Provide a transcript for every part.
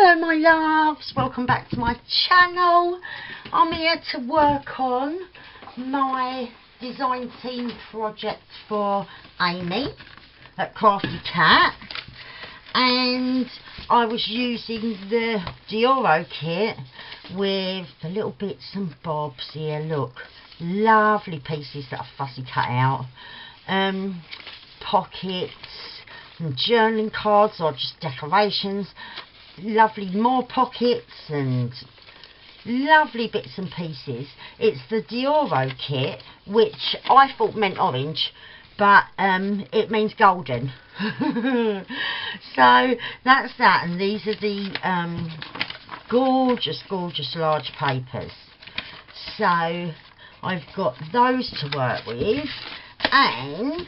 Hello my loves, welcome back to my channel. I'm here to work on my design team project for Amy at Crafty Cat, and I was using the D'oro kit with the little bits and bobs here. Look, lovely pieces that I've fussy cut out, pockets and journaling cards or just decorations, lovely more pockets and lovely bits and pieces. It's the D'oro kit, which I thought meant orange, but it means golden. So that's that, and these are the gorgeous large papers. So I've got those to work with, and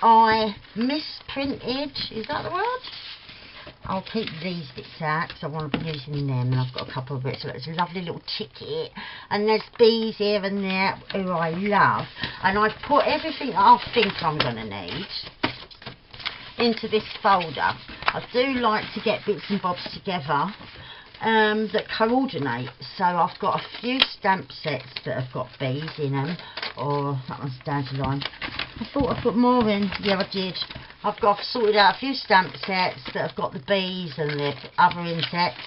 I misprinted, is that the word? I'll keep these bits out because I want to be using them, and I've got a couple of bits. So it's a lovely little ticket, and there's bees here and there who I love, and I've put everything I think I'm going to need into this folder. I do like to get bits and bobs together that coordinate. So I've got a few stamp sets that have got bees in them, or that one's dandelion. I thought I put more in. Yeah, I did. I've sorted out a few stamp sets that have got the bees and the other insects.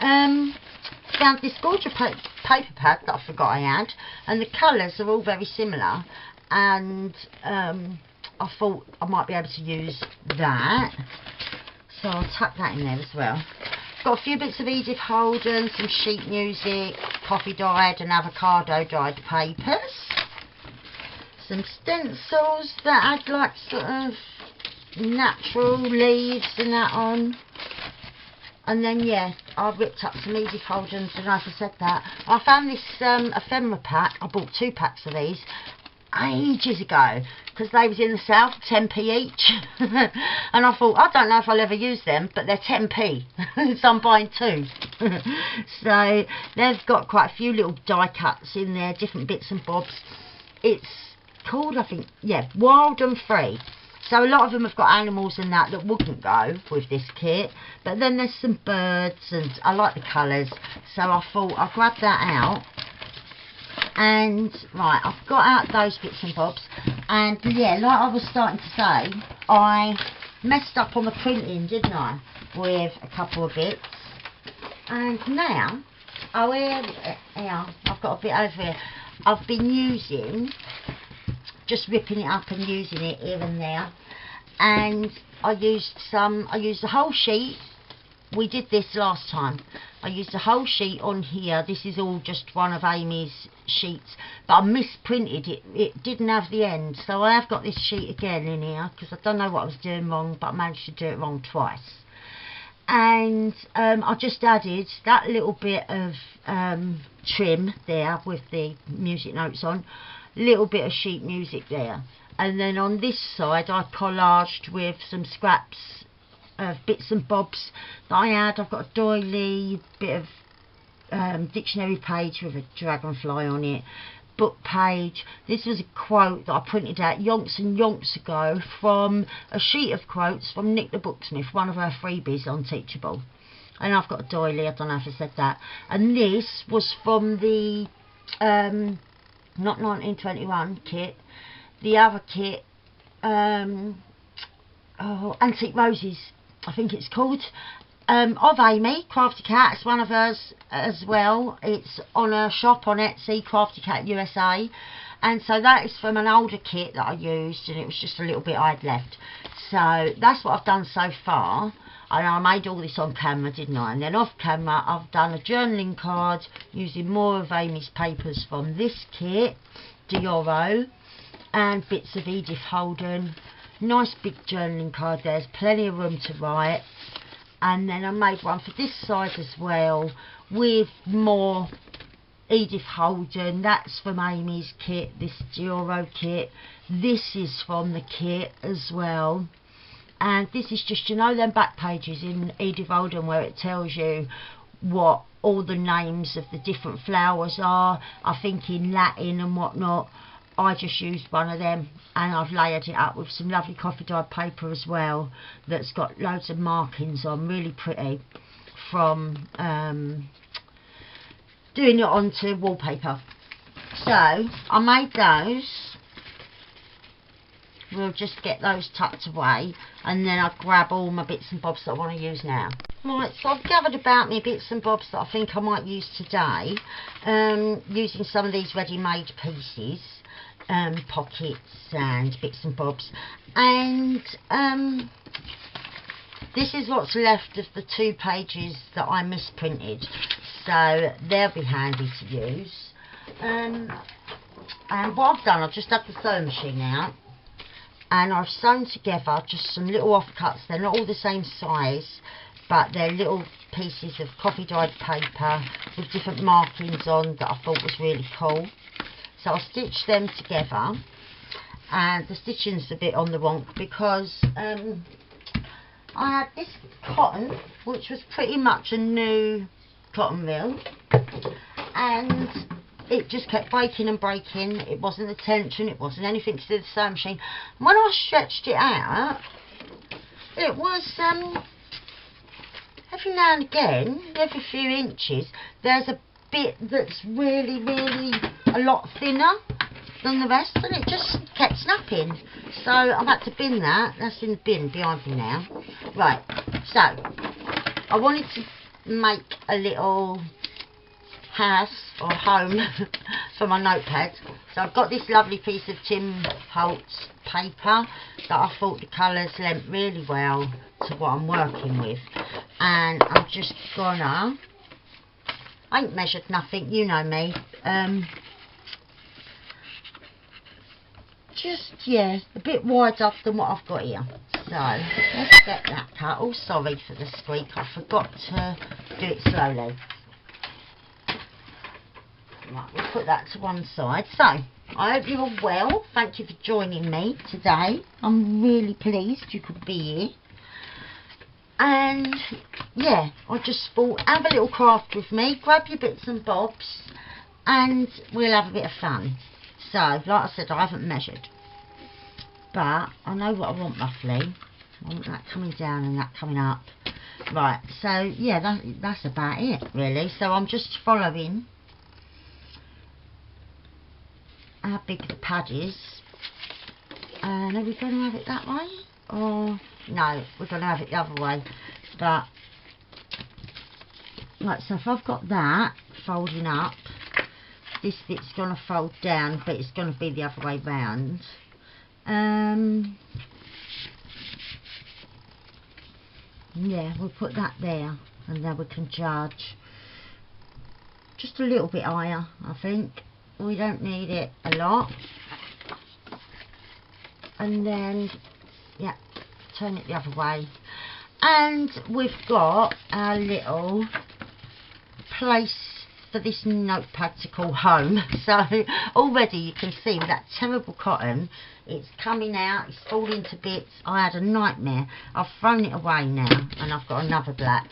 Found this gorgeous paper pad that I forgot I had, and the colours are all very similar, and I thought I might be able to use that, so I'll tuck that in there as well. Got a few bits of Edith Holden, some sheet music, coffee dyed and avocado dyed papers, some stencils that had like sort of natural leaves and that on, and then yeah, I ripped up some Edith Holdens. I don't know if I said that. I found this ephemera pack. I bought 2 packs of these ages ago because they was in the south, 10p each. And I thought, I don't know if I'll ever use them, but they're 10p, so I'm buying 2. So they've got quite a few little die cuts in there, different bits and bobs. It's called, I think, yeah, Wild and Free. So a lot of them have got animals and that wouldn't go with this kit, but then there's some birds, and I like the colours, so I thought I'll grab that out. And right, I've got out those bits and bobs, and yeah, like I was starting to say, I messed up on the printing, didn't I, with a couple of bits. And now, oh here, I've got a bit over here. I've been using, just ripping it up and using it here and there, and I used the whole sheet. We did this last time. I used the whole sheet on here. This is all just one of Amy's sheets, but I misprinted it. It didn't have the end, so I have got this sheet again in here because I don't know what I was doing wrong, but I managed to do it wrong twice. And I just added that little bit of trim there with the music notes on, little bit of sheet music there, and then on this side I collaged with some scraps of bits and bobs that I had. I've got a doily, bit of dictionary page with a dragonfly on it, book page. This was a quote that I printed out yonks and yonks ago from a sheet of quotes from Nick the Booksmith, one of her freebies on Teachable. And I've got a doily, I don't know if I said that. And this was from the not 1921 kit, the other kit, Antique Roses, I think it's called, of Amy, Crafty Cat. It's one of hers as well. It's on her shop on Etsy, Crafty Cat USA. And so that is from an older kit that I used, and it was just a little bit I'd left. So that's what I've done so far. And I made all this on camera, didn't I? And then off camera I've done a journaling card using more of Amy's papers from this kit, D'oro, and bits of Edith Holden. Nice big journaling card. There's plenty of room to write. And then I made one for this side as well with more Edith Holden. That's from Amy's kit, this D'oro kit. This is from the kit as well. And this is just, you know, them back pages in Edith Holden where it tells you what all the names of the different flowers are, I think in Latin and whatnot. I just used one of them, and I've layered it up with some lovely coffee dyed paper as well that's got loads of markings on, really pretty. from doing it onto wallpaper. So I made those. We'll just get those tucked away, and then I'll grab all my bits and bobs that I want to use now. Right, so I've gathered about me bits and bobs that I think I might use today, using some of these ready-made pieces, pockets and bits and bobs, and this is what's left of the 2 pages that I misprinted, so they'll be handy to use. And what I've done, I've just had the sewing machine out, and I've sewn together just some little offcuts. They're not all the same size, but they're little pieces of coffee dyed paper with different markings on that I thought was really cool. So I stitched them together, and the stitching's a bit on the wonk because I had this cotton, which was pretty much a new cotton reel, and it just kept breaking and breaking. It wasn't the tension, it wasn't anything to do with the sewing machine. When I stretched it out, it was every now and again, every few inches, there's a bit that's really a lot thinner than the rest, and it just kept snapping. So I've had to bin that. That's in the bin behind me now. Right, so I wanted to make a little house or home for my notepad. So I've got this lovely piece of Tim Holtz paper that I thought the colours lent really well to what I'm working with, and I'm just gonna, I ain't measured nothing, you know me, just, yeah, a bit wider than what I've got here. So let's get that cut. Oh, sorry for the squeak, I forgot to do it slowly. Right, we'll put that to one side. So I hope you're well. Thank you for joining me today. I'm really pleased you could be here. And yeah, I just thought, have a little craft with me, grab your bits and bobs, and we'll have a bit of fun. So, like I said, I haven't measured, but I know what I want roughly. I want that coming down and that coming up. Right, so yeah, that's about it really. So I'm just following how big the pad is, and are we going to have it that way, or no, we're going to have it the other way. But right, so if I've got that folding up, this bit's going to fold down, but it's going to be the other way round. Yeah, we'll put that there, and then we can judge just a little bit higher. I think we don't need it a lot. And then yeah, turn it the other way, and we've got our little place for this notepad to call home. So already you can see with that terrible cotton, it's coming out, it's falling to bits. I had a nightmare. I've thrown it away now, and I've got another black,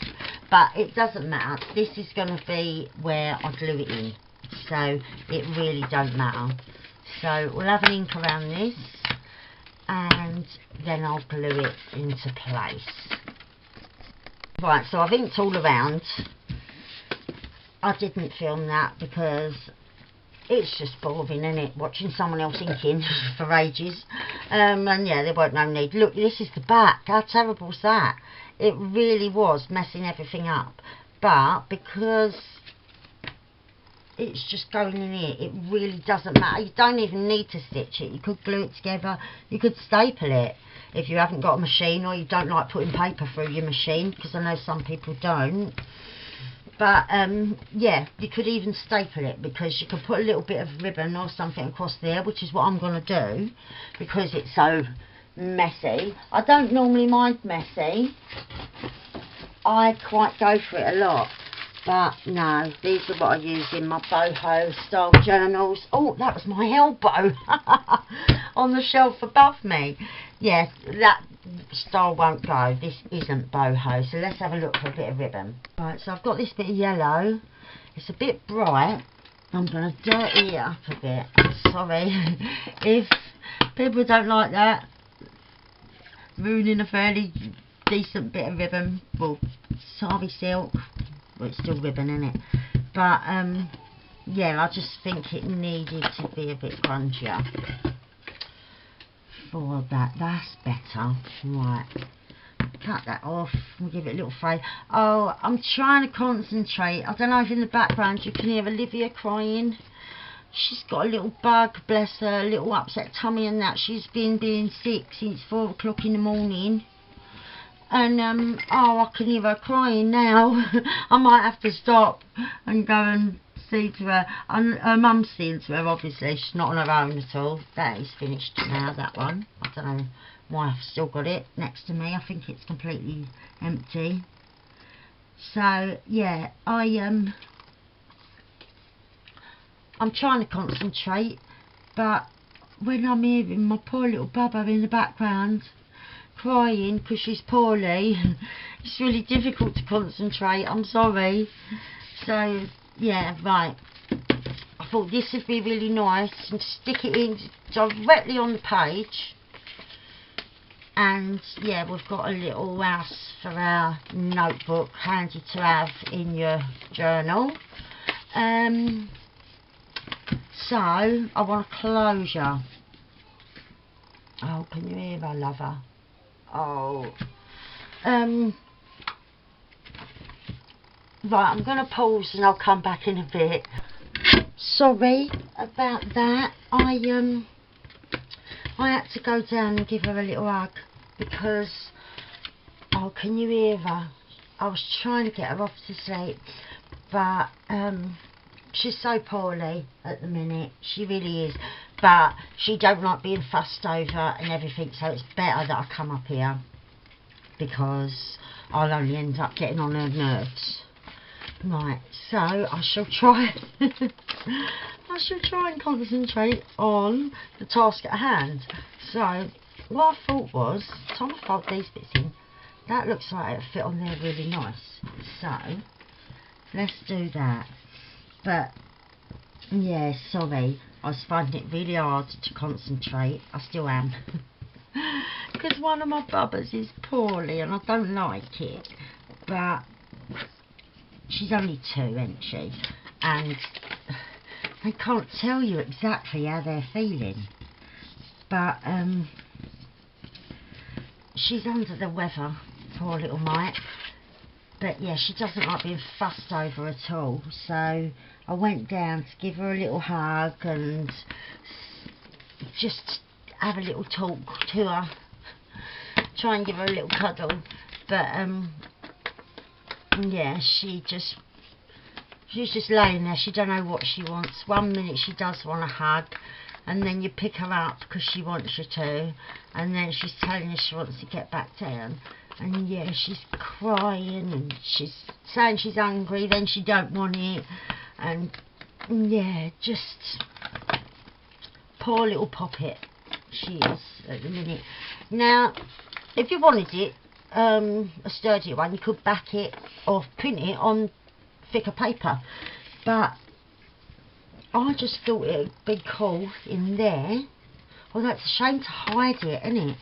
but it doesn't matter. This is going to be where I glue it in, so it really don't matter. So we'll have an ink around this, and then I'll glue it into place. Right, so I've inked all around. I didn't film that because it's just boring, isn't it, watching someone else inking for ages. And yeah, there won't no need. Look, this is the back. How terrible is that? It really was messing everything up. But because it's just going in here, it really doesn't matter. You don't even need to stitch it. You could glue it together. You could staple it if you haven't got a machine, or you don't like putting paper through your machine, because I know some people don't. But yeah, you could even staple it, because you could put a little bit of ribbon or something across there, which is what I'm going to do because it's so messy. I don't normally mind messy. I quite go for it a lot. But no, these are what I use in my boho style journals. Oh, that was my elbow on the shelf above me. Yes, that style won't go. This isn't boho. So let's have a look for a bit of ribbon. Right, so I've got this bit of yellow. It's a bit bright. I'm going to dirty it up a bit. I'm sorry if people don't like that. Ruining a fairly decent bit of ribbon. Well, Sari silk. Well, it's still ribbon, isn't it? But yeah, I just think it needed to be a bit grungier for that. That's better. Right, cut that off and give it a little fade. Oh, I'm trying to concentrate. I don't know if in the background you can hear Olivia crying. She's got a little bug, bless her, a little upset tummy and that. She's been being sick since 4 o'clock in the morning. And, oh, I can hear her crying now. I might have to stop and go and see to her. And her mum's seeing to her, obviously. She's not on her own at all. That is finished now, that one. I don't know why I've still got it next to me. I think it's completely empty. So, yeah, I'm trying to concentrate, but when I'm hearing my poor little Bubba in the background crying because she's poorly, it's really difficult to concentrate. I'm sorry. So yeah, right, I thought this would be really nice and stick it in directly on the page. And yeah, we've got a little house for our notebook handy to have in your journal. So, I want a closure. Oh, can you hear her, lover? Oh. Right, I'm going to pause and I'll come back in a bit. Sorry about that. I had to go down and give her a little hug because, oh, can you hear her? I was trying to get her off to sleep, but she's so poorly at the minute. She really is. But she don't like being fussed over and everything, so it's better that I come up here because I'll only end up getting on her nerves. Right, so I shall try I shall try and concentrate on the task at hand. So what I thought was, time to fold these bits in. That looks like it'll fit on there really nice. So let's do that. But yeah, sorry, I was finding it really hard to concentrate. I still am. Because one of my bubbers is poorly and I don't like it. But she's only 2, isn't she? And they can't tell you exactly how they're feeling. But she's under the weather, poor little mite. But yeah, she doesn't like being fussed over at all. So I went down to give her a little hug and just have a little talk to her. Try and give her a little cuddle. But yeah, she's just laying there. She don't know what she wants. One minute she does want a hug, and then you pick her up because she wants you to, and then she's telling you she wants to get back down. And yeah, she's crying and she's saying she's hungry, then she don't want it. And yeah, just poor little poppet she is at the minute. Now, if you wanted it, a sturdier one, you could back it or print it on thicker paper. But I just thought it would be cool in there. Although it's a shame to hide it, isn't it?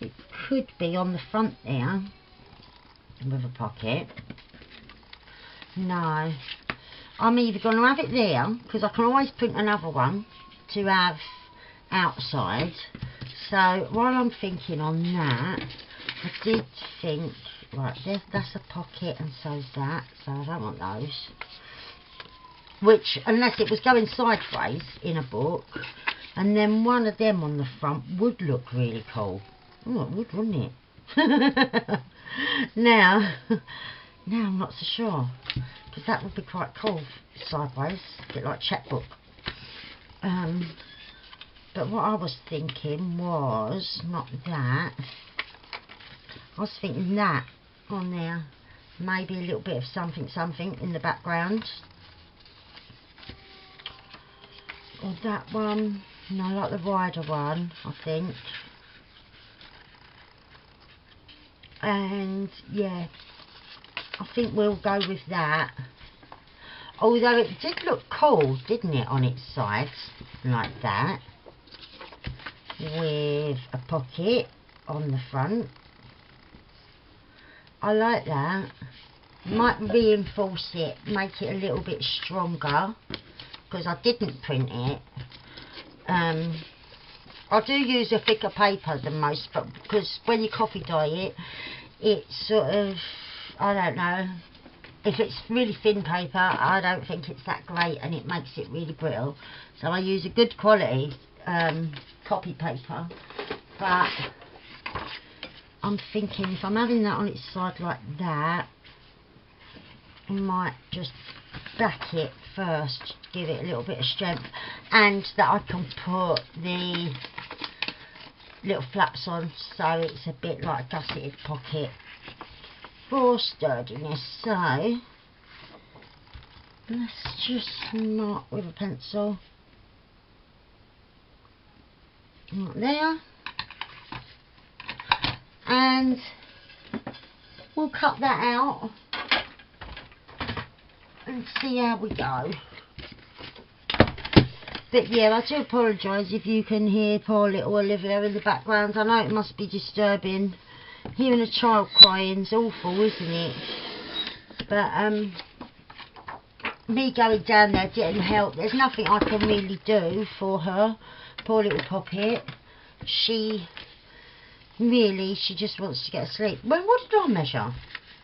It could be on the front there with a pocket. No, I'm either going to have it there because I can always print another one to have outside. So while I'm thinking on that, I did think, right, that's a pocket and so's that, so I don't want those. Which, unless it was going sideways in a book, and then one of them on the front would look really cool. Oh, it would, wouldn't it? now I'm not so sure, because that would be quite cool sideways, a bit like checkbook. But what I was thinking was not that. I was thinking that on there, maybe a little bit of something in the background. Or that one. No, I like the wider one, I think. And yeah, I think we'll go with that. Although it did look cool, didn't it, on its sides, like that, with a pocket on the front. I like that. Might reinforce it, make it a little bit stronger, because I didn't print it. I do use a thicker paper than most, but because when you coffee dye it, it's sort of, I don't know, if it's really thin paper, I don't think it's that great, and it makes it really brittle. So I use a good quality copy paper, but I'm thinking if I'm having that on its side like that, I might just back it first, give it a little bit of strength, and that I can put the little flaps on so it's a bit like a gusseted pocket for sturdiness. So let's just mark with a pencil right there, and we'll cut that out and see how we go. But yeah, I do apologise if you can hear poor little Olivia in the background. I know it must be disturbing. Hearing a child crying is awful, isn't it? But me going down there getting help, there's nothing I can really do for her. Poor little poppet. She just wants to get asleep. Well, what did I measure?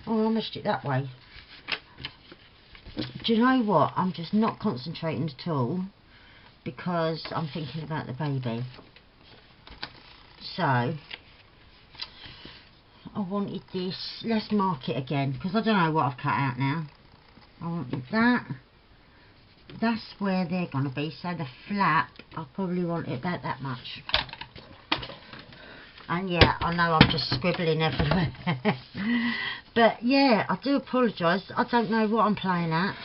Oh, I measured it that way. Do you know what? I'm just not concentrating at all, because I'm thinking about the baby. So I wanted this. Let's mark it again, because I don't know what I've cut out now. I wanted that. That's where they're going to be. So the flap, I probably want it about that much. And yeah, I know I'm just scribbling everywhere. But yeah, I do apologise. I don't know what I'm playing at,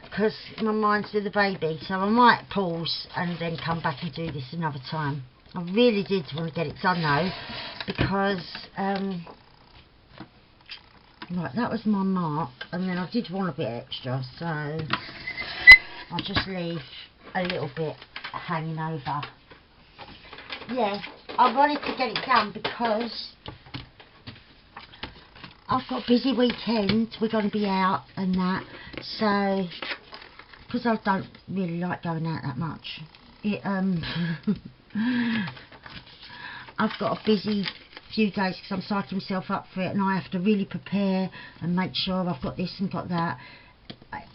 because my mind's with the baby. So I might pause and then come back and do this another time. I really did want to get it done though, because right, that was my mark, and then I did want a bit extra, so I'll just leave a little bit hanging over. Yeah, I wanted to get it done because I've got a busy weekend. We're going to be out and that, so because I don't really like going out that much, I've got a busy few days because I'm psyching myself up for it, and I have to really prepare and make sure I've got this and got that.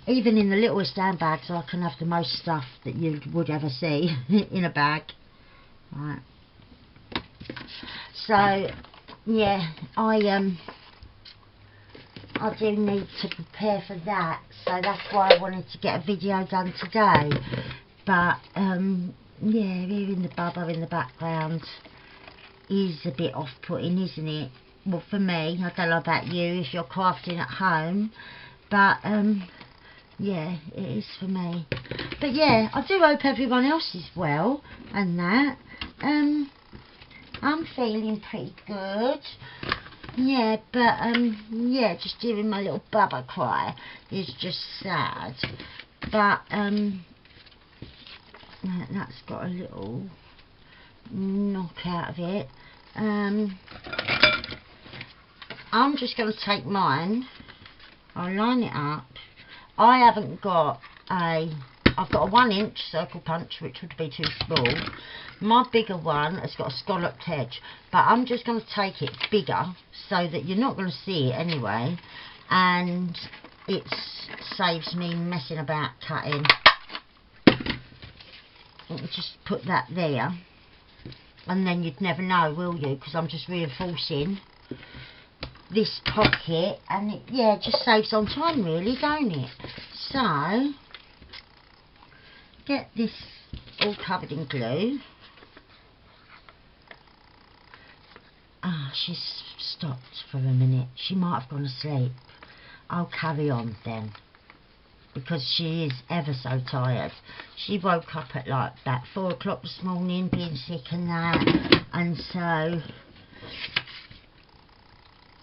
Even in the littlest handbags, I can have the most stuff that you would ever see in a bag. Right. So yeah, I do need to prepare for that, so that's why I wanted to get a video done today. But yeah, hearing the bubba in the background is a bit off-putting, isn't it? Well, for me, I don't know about you if you're crafting at home, but yeah, it is for me. But yeah, I do hope everyone else is well and that. I'm feeling pretty good. Yeah, but yeah, just hearing my little bubba cry is just sad. But that's got a little knock out of it. I'm just going to take mine. I'll line it up. I haven't got I've got a 1-inch circle punch, which would be too small. My bigger one has got a scalloped edge, but I'm just going to take it bigger so that you're not going to see it anyway, and it saves me messing about cutting. Just put that there, and then you'd never know, will you? Because I'm just reinforcing this pocket, and it, yeah, just saves on time really, don't it? So get this all covered in glue. Ah, she's stopped for a minute. She might have gone to sleep. I'll carry on then, because she is ever so tired. She woke up at like about 4 o'clock this morning, being sick and that, and so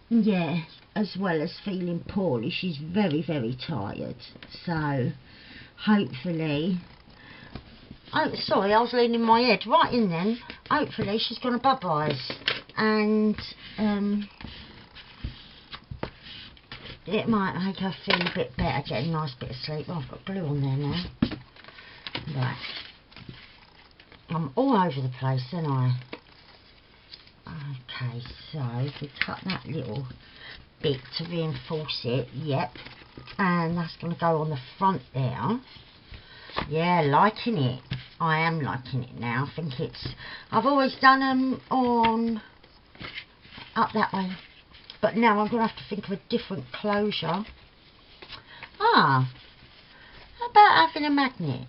yeah, as well as feeling poorly, she's very, very tired. So hopefully, oh sorry, I was leaning my head right in then. Hopefully she's gonna bubblize, and It might make her feel a bit better, get a nice bit of sleep. Oh, I've got glue on there now. Right. I'm all over the place, aren't I? Okay, so if we cut that little bit to reinforce it, yep. And that's going to go on the front there. Yeah, liking it. I am liking it now. I think it's... I've always done them on... up that way. But now I'm going to have to think of a different closure. Ah, how about having a magnet?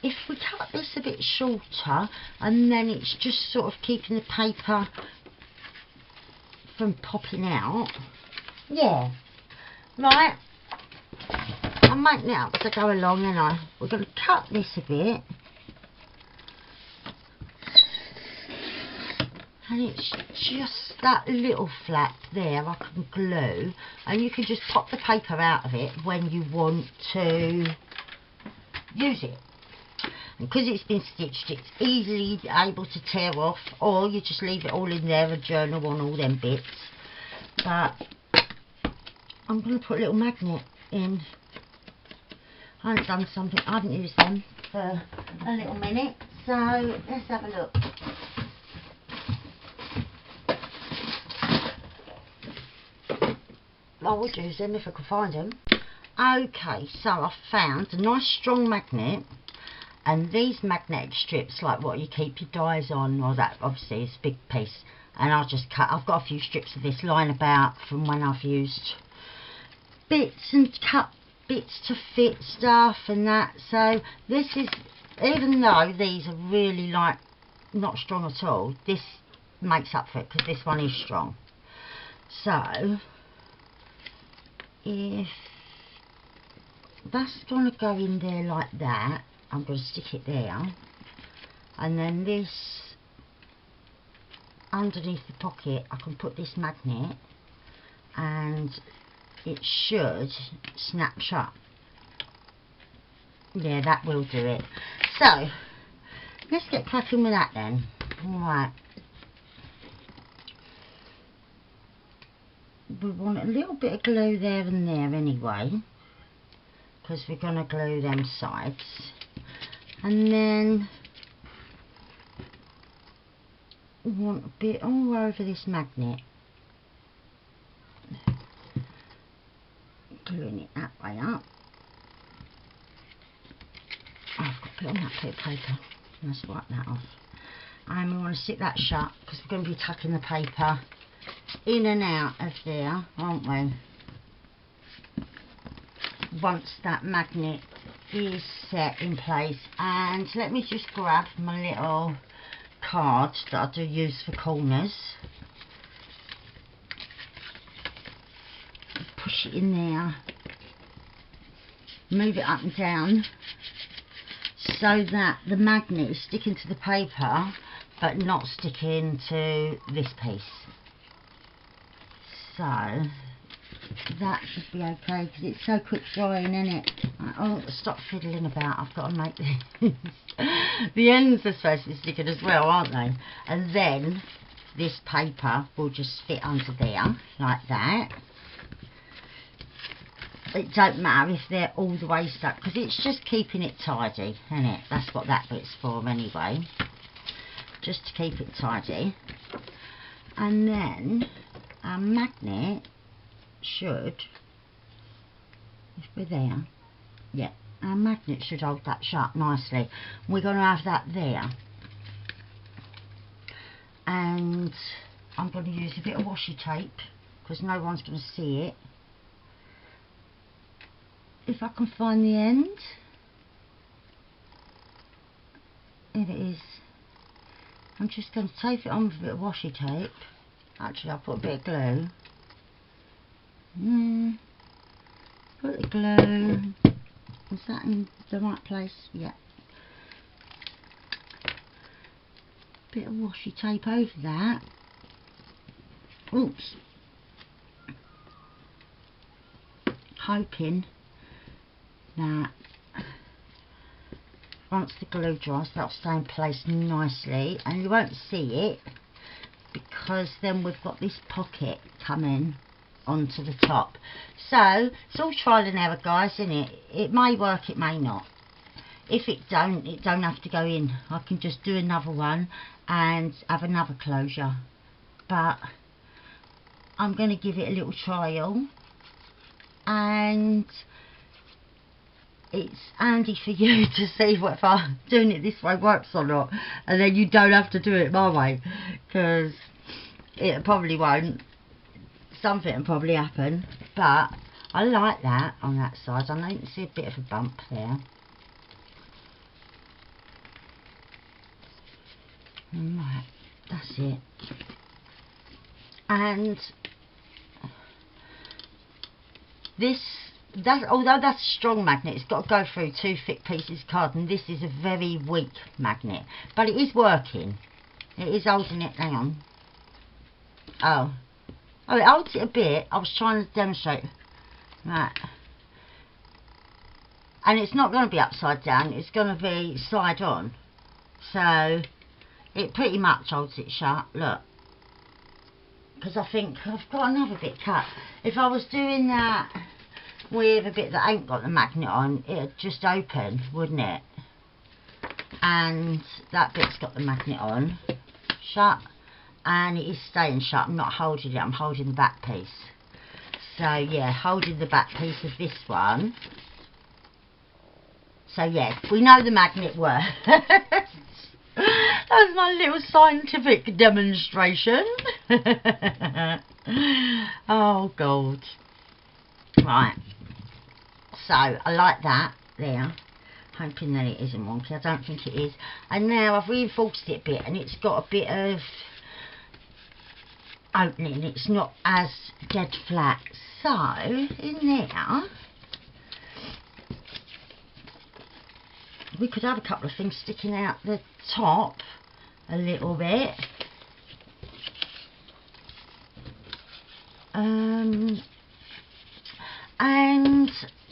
If we cut this a bit shorter, and then it's just sort of keeping the paper from popping out. Yeah. Right. I'm making it up as I go along, and we're going to cut this a bit. And it's just that little flap there I can glue, and you can just pop the paper out of it when you want to use it. And because it's been stitched, it's easily able to tear off, or you just leave it all in there, a journal on all them bits. But I'm going to put a little magnet in. I haven't done something, I haven't used them for a little minute, so let's have a look. I would use them if I could find them. Okay, so I found a nice strong magnet, and these magnetic strips, like what you keep your dies on, or that obviously is a big piece, and I'll just cut. I've got a few strips of this lying about from when I've used bits and cut bits to fit stuff and that. So this is, even though these are really like not strong at all, this makes up for it because this one is strong. So if that's going to go in there like that, I'm going to stick it there, and then this underneath the pocket I can put this magnet, and it should snap shut. Yeah, that will do it. So let's get cracking with that then. Alright, we want a little bit of glue there and there anyway, because we're going to glue them sides, and then we want a bit all over this magnet, gluing it that way up. Oh, I've got a bit on that bit of paper, let's wipe that off, and we want to stick that shut because we're going to be tucking the paper in and out of there, aren't we? Once that magnet is set in place. And let me just grab my little card that I do use for corners, push it in there, move it up and down so that the magnet is sticking to the paper but not sticking to this piece. So that should be okay because it's so quick drying, isn't it? Oh, stop fiddling about, I've got to make this. The ends are supposed to be sticking as well, aren't they? And then this paper will just fit under there like that. It don't matter if they're all the way stuck because it's just keeping it tidy, isn't it? That's what that bit's for anyway, just to keep it tidy. And then our magnet should, if we're there, yeah, our magnet should hold that shut nicely. We're going to have that there, and I'm going to use a bit of washi tape because no one's going to see it. If I can find the end, here it is. I'm just going to tape it on with a bit of washi tape. Actually, I'll put a bit of glue. Put the glue. Is that in the right place? Yeah. Bit of washi tape over that. Oops. Hoping that once the glue dries that'll stay in place nicely, and you won't see it because because then we've got this pocket coming onto the top. So it's all trial and error, guys, isn't it? It may work, it may not. If it don't have to go in. I can just do another one and have another closure. But I'm going to give it a little trial, and it's handy for you to see whether doing it this way works or not, and then you don't have to do it my way, because it probably won't. Something will probably happen, but I like that on that side. I know you can see a bit of a bump there. Right, that's it. And although that's a strong magnet, it's got to go through 2 thick pieces of card, and this is a very weak magnet, but it is working. It is holding it down. Oh, it holds it a bit. I was trying to demonstrate. Right. And it's not going to be upside down, it's going to be slide on. So it pretty much holds it shut. Look. Because I think I've got another bit cut. If I was doing that with a bit that ain't got the magnet on, it'd just open, wouldn't it? And that bit's got the magnet on. Shut. And it is staying shut. I'm not holding it, I'm holding the back piece. So yeah, holding the back piece of this one. So yeah, we know the magnet works. That was my little scientific demonstration. Oh God. Right. So I like that there. Hoping that it isn't wonky. I don't think it is. And now I've reinforced it a bit, and it's got a bit of opening. It's not as dead flat. So in there we could have a couple of things sticking out the top a little bit. And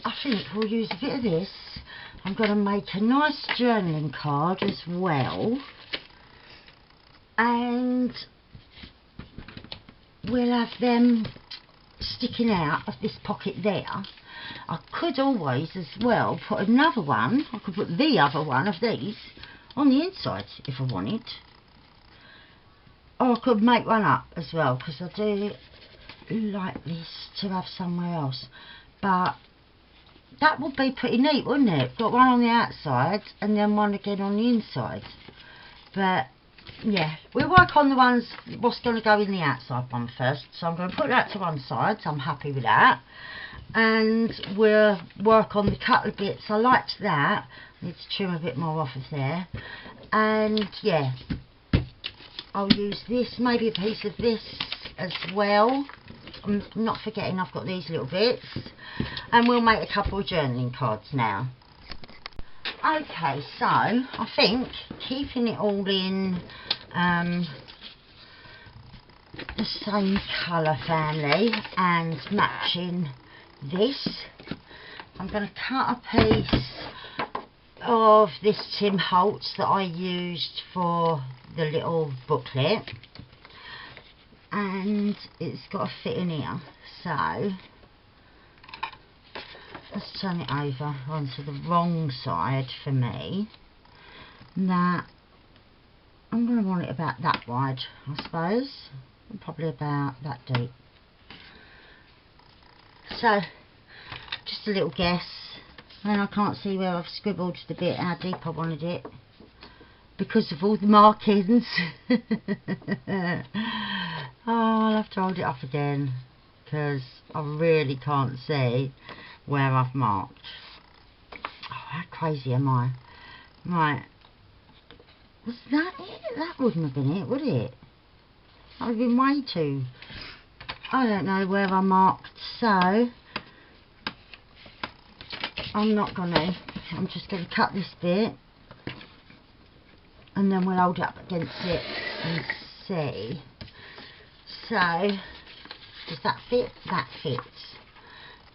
I think we'll use a bit of this. I'm going to make a nice journaling card as well, and we'll have them sticking out of this pocket there. I could always as well put another one, I could put the other one of these on the inside if I wanted, or I could make one up as well, because I do like this to have somewhere else. But that would be pretty neat, wouldn't it? Got one on the outside and then one again on the inside. But yeah, we'll work on the ones what's going to go in the outside one first. So I'm going to put that to one side, so I'm happy with that. And we'll work on the couple of bits. I liked that. I need to trim a bit more off of there. And yeah, I'll use this, maybe a piece of this as well. I'm not forgetting I've got these little bits. And we'll make a couple of journaling cards now. Okay, so I think keeping it all in the same colour family and matching this, I'm going to cut a piece of this Tim Holtz that I used for the little booklet, and it's got to fit in here. So let's turn it over onto the wrong side for me. That I'm going to want it about that wide, I suppose, and probably about that deep. So just a little guess, and I can't see where I've scribbled the bit how deep I wanted it because of all the markings. Oh, I'll have to hold it up again because I really can't see where I've marked. Oh, how crazy am I? Right, was that it? That wouldn't have been it, would it? That would have been way too... I don't know where I marked, so I'm not gonna. I'm just going to cut this bit, and then we'll hold it up against it and see. So does that fit? That fits.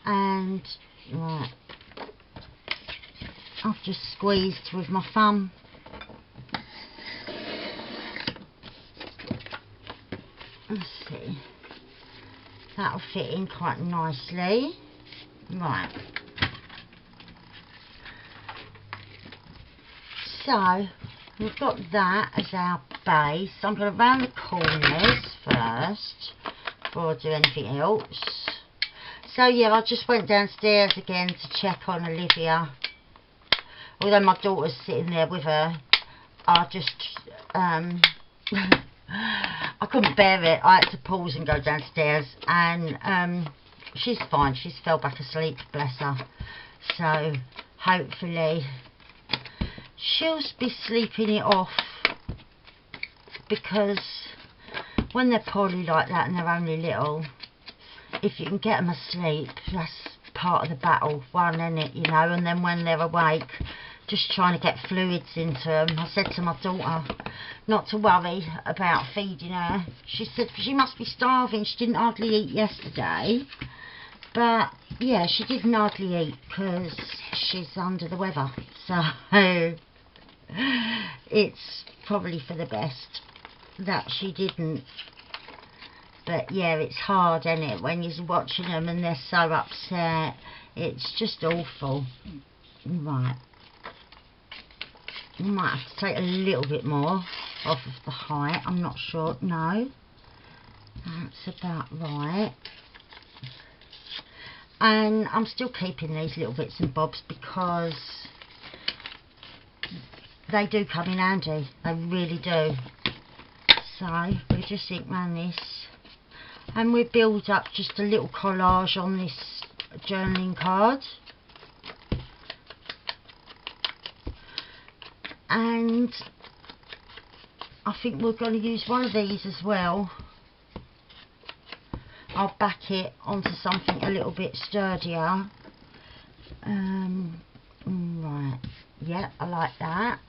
And right, I've just squeezed with my thumb. let's see, that'll fit in quite nicely. Right, so we've got that as our base. I'm going to round the corners first before I do anything else. So yeah, I just went downstairs again to check on Olivia. Although my daughter's sitting there with her, I just I couldn't bear it. I had to pause and go downstairs, and she's fine. She's fell back asleep, bless her. So hopefully she'll be sleeping it off, because when they're poorly like that and they're only little, if you can get them asleep, that's part of the battle, one, isn't it, you know? And then when they're awake, just trying to get fluids into them. I said to my daughter not to worry about feeding her. She said she must be starving. She didn't hardly eat yesterday. But yeah, she didn't hardly eat because she's under the weather. So it's probably for the best that she didn't. But yeah, it's hard, isn't it, when you're watching them and they're so upset. It's just awful. Right. You might have to take a little bit more off of the height. I'm not sure. No. That's about right. And I'm still keeping these little bits and bobs because they do come in handy. They really do. So we just ink around this. And we build up just a little collage on this journaling card. And I think we're going to use one of these as well. I'll back it onto something a little bit sturdier. Right, yeah, I like that.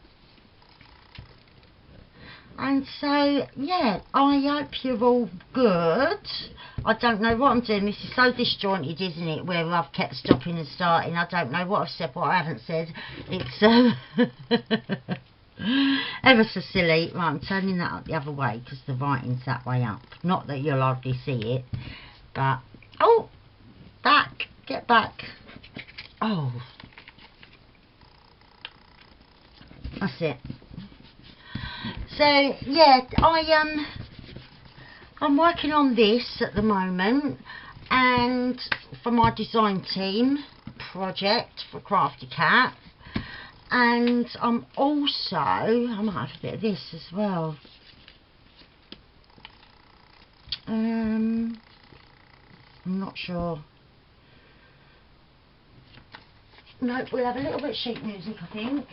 And so, yeah, I hope you're all good. I don't know what I'm doing. This is so disjointed, isn't it? Where I've kept stopping and starting. I don't know what I've said, what I haven't said. It's ever so silly. Right, I'm turning that up the other way because the writing's that way up. Not that you'll hardly see it. But, oh, back. Get back. Oh. That's it. So yeah, I'm working on this at the moment, and for my design team project for Crafty Cat, and I'm also, I might have a bit of this as well. I'm not sure. No, we'll have a little bit of sheet music, I think.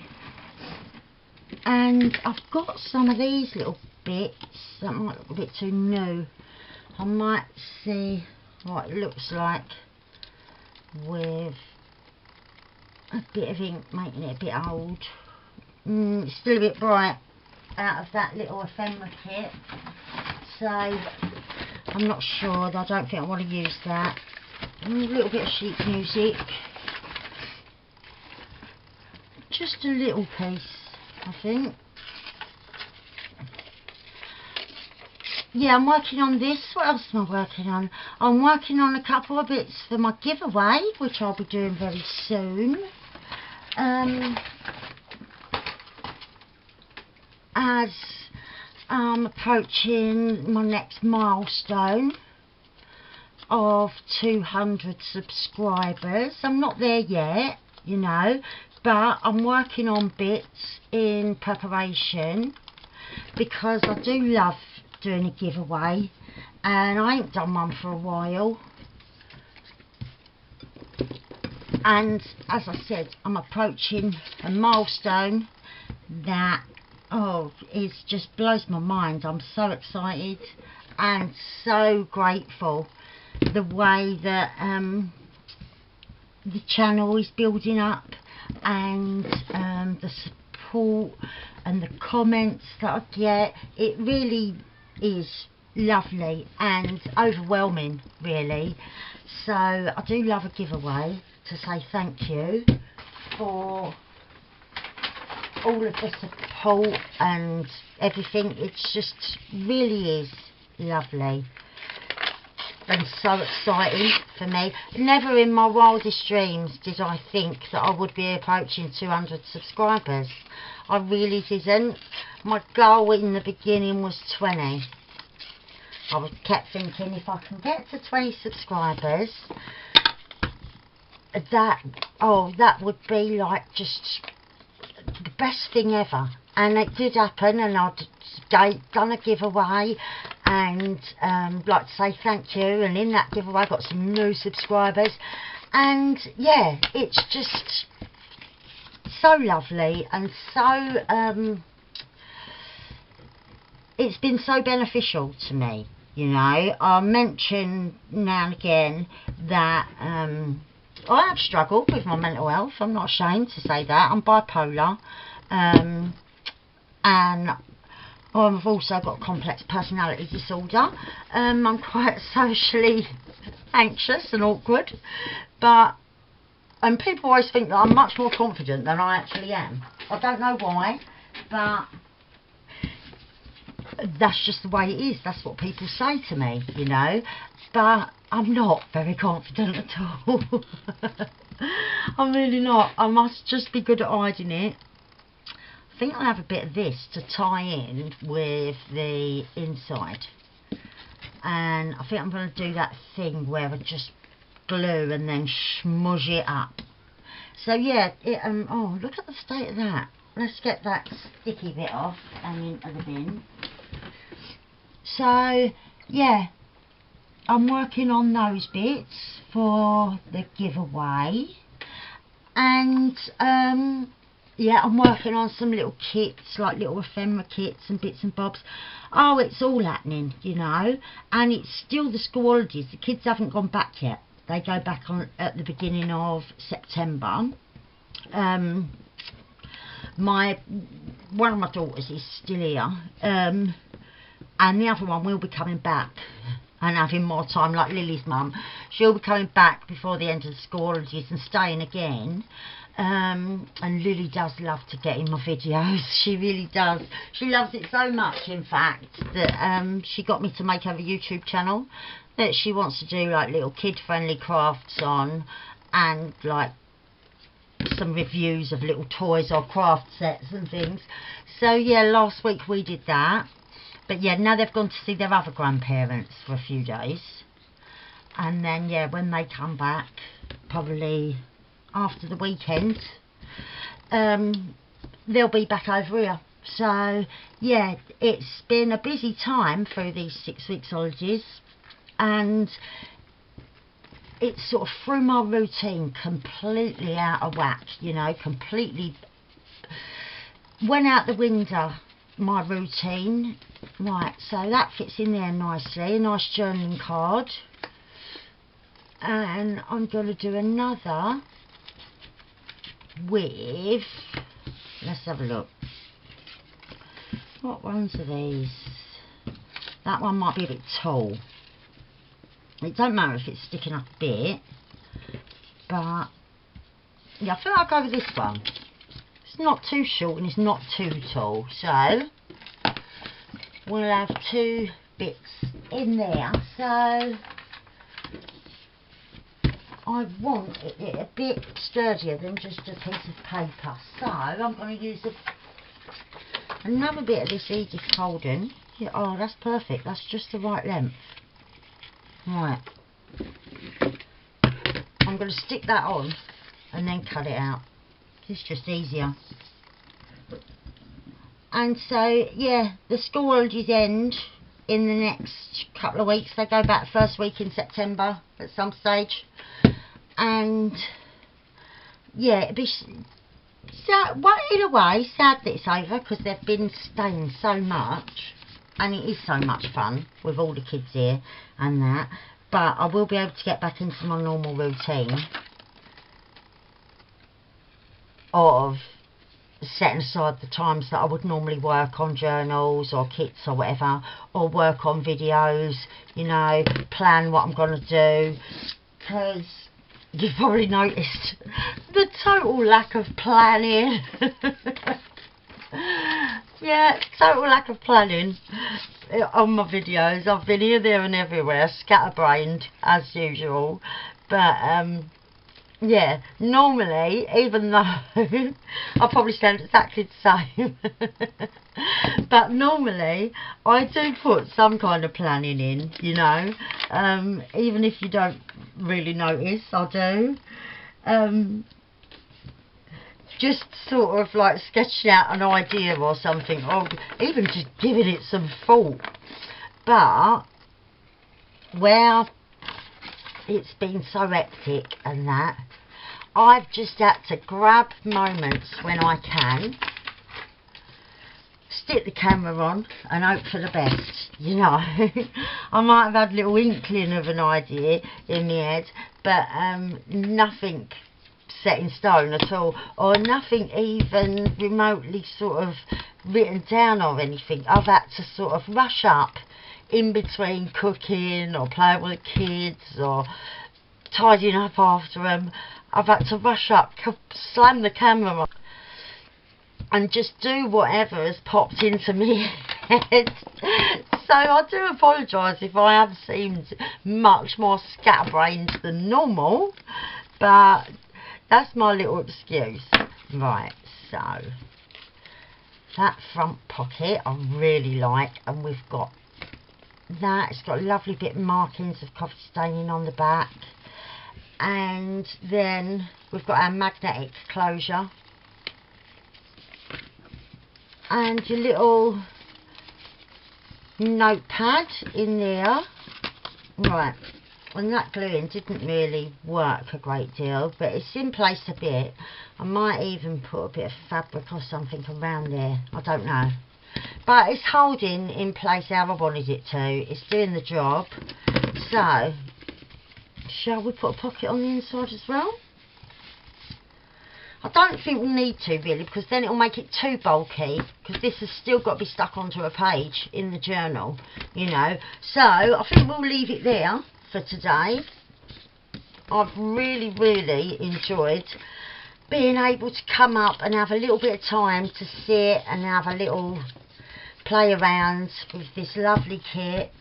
And I've got some of these little bits that might look a bit too new. I might see what it looks like with a bit of ink, making it a bit old. It's still a bit bright out of that little ephemera kit, so I'm not sure. I don't think I want to use that. A little bit of sheet music, just a little piece, I think. Yeah, I'm working on this. What else am I working on? I'm working on a couple of bits for my giveaway, which I'll be doing very soon. As I'm approaching my next milestone of 200 subscribers. I'm not there yet, you know, but I'm working on bits in preparation because I do love doing a giveaway, and I ain't done one for a while. And as I said, I'm approaching a milestone that, oh, it just blows my mind. I'm so excited and so grateful the way that the channel is building up, and the support and the comments that I get. It really is lovely and overwhelming, really. So I do love a giveaway to say thank you for all of the support and everything. It's just really is lovely and so exciting for me. Never in my wildest dreams did I think that I would be approaching 200 subscribers. I really didn't. My goal in the beginning was 20. I kept thinking, if I can get to 20 subscribers, that would be like just the best thing ever. And it did happen, and I'd done a giveaway, and like to say thank you, and in that giveaway I got some new subscribers, and yeah, it's just so lovely, and so it's been so beneficial to me, you know. I mention now and again that I have struggled with my mental health. I'm not ashamed to say that. I'm bipolar, and I've also got complex personality disorder. I'm quite socially anxious and awkward, and people always think that I'm much more confident than I actually am. I don't know why, but that's just the way it is. That's what people say to me, you know. But I'm not very confident at all. I'm really not. I must just be good at hiding it. I think I'll have a bit of this to tie in with the inside, and I think I'm going to do that thing where I just glue and then smudge it up. So yeah, oh, look at the state of that. Let's get that sticky bit off and into the bin. So yeah, I'm working on those bits for the giveaway, and yeah, I'm working on some little kits, like little ephemera kits and bits and bobs. Oh, it's all happening, you know. And it's still the school holidays. The kids haven't gone back yet. They go back on at the beginning of September. One of my daughters is still here, and the other one will be coming back and having more time, like Lily's mum. She'll be coming back before the end of the school holidays and staying again. And Lily does love to get in my videos. She really does. She loves it so much, in fact, that she got me to make her a YouTube channel that she wants to do like little kid-friendly crafts on, and like some reviews of little toys or craft sets and things. So yeah, last week we did that. But yeah, now they've gone to see their other grandparents for a few days. And then yeah, when they come back, probably after the weekend, they'll be back over here. So yeah, it's been a busy time through these 6 weeks holidays, and it's sort of threw my routine completely out of whack, you know, completely went out the window, my routine. Right, so that fits in there nicely, a nice journaling card, and I'm going to do another with, let's have a look, what ones are these? That one might be a bit tall. It don't matter if it's sticking up a bit, but yeah, I feel like I'll go with this one. It's not too short and it's not too tall, so we'll have two bits in there. So I want it a bit sturdier than just a piece of paper, so I'm going to use another bit of this Edith Holden. Yeah, oh, that's perfect, that's just the right length. Right, I'm going to stick that on and then cut it out. It's just easier. And so yeah, the school holidays end in the next couple of weeks. They go back first week in September at some stage, and yeah, it'd be sad, well, in a way sad that it's over, because they've been staying so much and it is so much fun with all the kids here and that. But I will be able to get back into my normal routine of setting aside the times that I would normally work on journals or kits or whatever, or work on videos, you know, plan what I'm going to do, because you've probably noticed the total lack of planning. Yeah, total lack of planning on my videos. I've been here, there and everywhere, scatterbrained as usual. But yeah, normally, even though I probably sound exactly the same, but normally I do put some kind of planning in, you know, even if you don't really notice, I do. Just sort of like sketching out an idea or something, or even just giving it some thought. But where it's been so hectic and that, I've just had to grab moments when I can, stick the camera on and hope for the best, you know. I might have had a little inkling of an idea in my head, but nothing set in stone at all, or nothing even remotely sort of written down or anything. I've had to sort of rush up in between cooking or playing with the kids or tidying up after them. I've had to rush up, slam the camera on and just do whatever has popped into me head. So I do apologise if I have seemed much more scatterbrained than normal, but that's my little excuse. Right, so that front pocket I really like, and we've got that. It's got a lovely bit of markings of coffee staining on the back, and then we've got our magnetic closure and your little notepad in there. Right, and that gluing didn't really work a great deal, but it's in place a bit. I might even put a bit of fabric or something around there, I don't know, but it's holding in place how I wanted it to. It's doing the job. So shall we put a pocket on the inside as well? I don't think we need to really, because then it'll make it too bulky, because this has still got to be stuck onto a page in the journal, you know. So I think we'll leave it there for today. I've really enjoyed being able to come up and have a little bit of time to sit and have a little play around with this lovely kit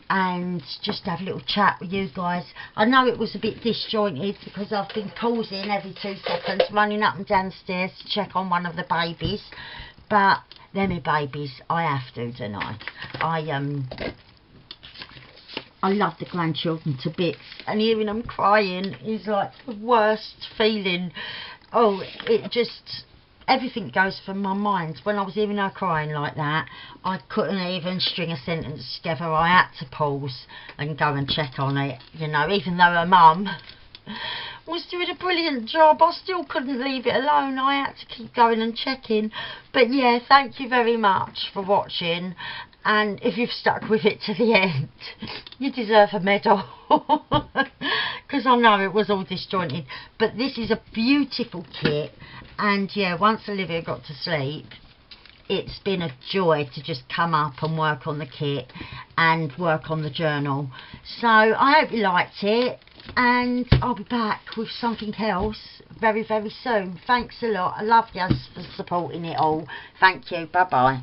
and just have a little chat with you guys. I know it was a bit disjointed because I've been pausing every 2 seconds, running up and downstairs to check on one of the babies, but they're my babies, I have to, don't I? I love the grandchildren to bits, and hearing them crying is like the worst feeling. Oh, it just, everything goes from my mind. When I was hearing her crying like that, I couldn't even string a sentence together. I had to pause and go and check on it, you know. Even though her mum was doing a brilliant job, I still couldn't leave it alone. I had to keep going and checking. But yeah, thank you very much for watching, and if you've stuck with it to the end, you deserve a medal, because I know it was all disjointed. But this is a beautiful kit, and yeah, once Olivia got to sleep, it's been a joy to just come up and work on the kit and work on the journal. So I hope you liked it, and I'll be back with something else very soon. Thanks a lot. I love you for supporting it all. Thank you. Bye bye.